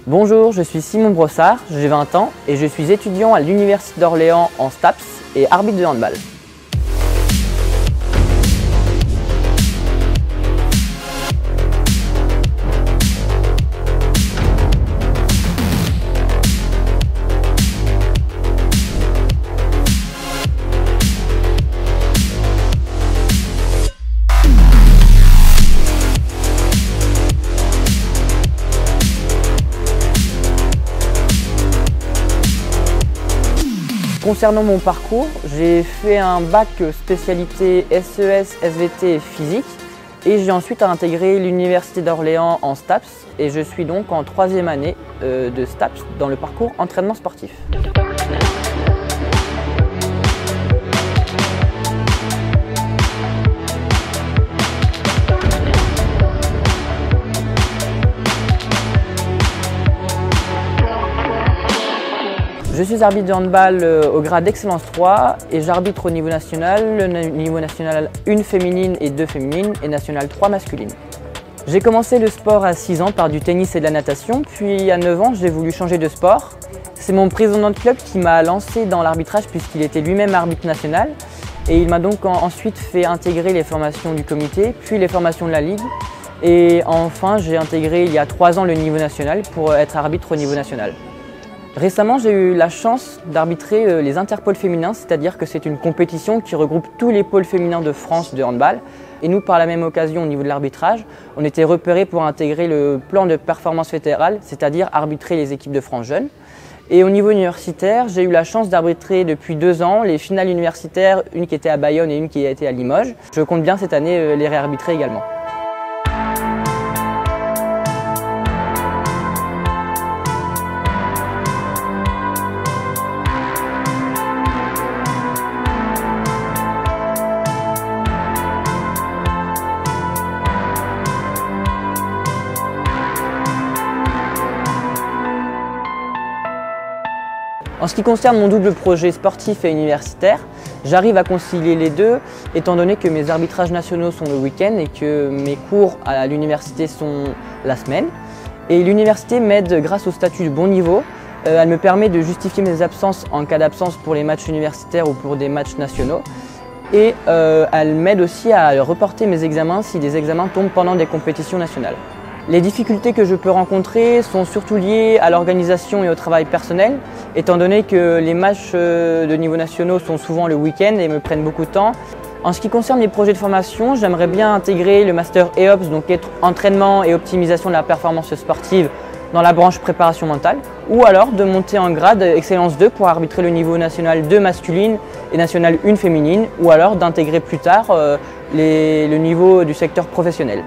Bonjour, je suis Simon Brossard, j'ai 20 ans et je suis étudiant à l'Université d'Orléans en STAPS et arbitre de handball. Concernant mon parcours, j'ai fait un bac spécialité SES, SVT et physique et j'ai ensuite intégré l'Université d'Orléans en STAPS et je suis donc en 3e année de STAPS dans le parcours entraînement sportif. Je suis arbitre de handball au grade d'excellence 3 et j'arbitre au niveau national, le niveau national 1 féminine et 2 féminines et national 3 masculine. J'ai commencé le sport à 6 ans par du tennis et de la natation, puis à 9 ans j'ai voulu changer de sport. C'est mon président de club qui m'a lancé dans l'arbitrage puisqu'il était lui-même arbitre national et il m'a donc ensuite fait intégrer les formations du comité, puis les formations de la ligue et enfin j'ai intégré il y a 3 ans le niveau national pour être arbitre au niveau national. Récemment, j'ai eu la chance d'arbitrer les interpôles féminins, c'est-à-dire que c'est une compétition qui regroupe tous les pôles féminins de France de handball. Et nous, par la même occasion, au niveau de l'arbitrage, on était repérés pour intégrer le plan de performance fédérale, c'est-à-dire arbitrer les équipes de France jeunes. Et au niveau universitaire, j'ai eu la chance d'arbitrer depuis 2 ans les finales universitaires, une qui était à Bayonne et une qui était à Limoges. Je compte bien cette année les réarbitrer également. En ce qui concerne mon double projet sportif et universitaire, j'arrive à concilier les deux étant donné que mes arbitrages nationaux sont le week-end et que mes cours à l'université sont la semaine. Et l'université m'aide grâce au statut de bon niveau. Elle me permet de justifier mes absences en cas d'absence pour les matchs universitaires ou pour des matchs nationaux. Et elle m'aide aussi à reporter mes examens si des examens tombent pendant des compétitions nationales. Les difficultés que je peux rencontrer sont surtout liées à l'organisation et au travail personnel, étant donné que les matchs de niveau nationaux sont souvent le week-end et me prennent beaucoup de temps. En ce qui concerne les projets de formation, j'aimerais bien intégrer le master EOPS, donc entraînement et optimisation de la performance sportive dans la branche préparation mentale, ou alors de monter en grade Excellence 2 pour arbitrer le niveau national 2 masculine et national 1 féminine, ou alors d'intégrer plus tard le niveau du secteur professionnel.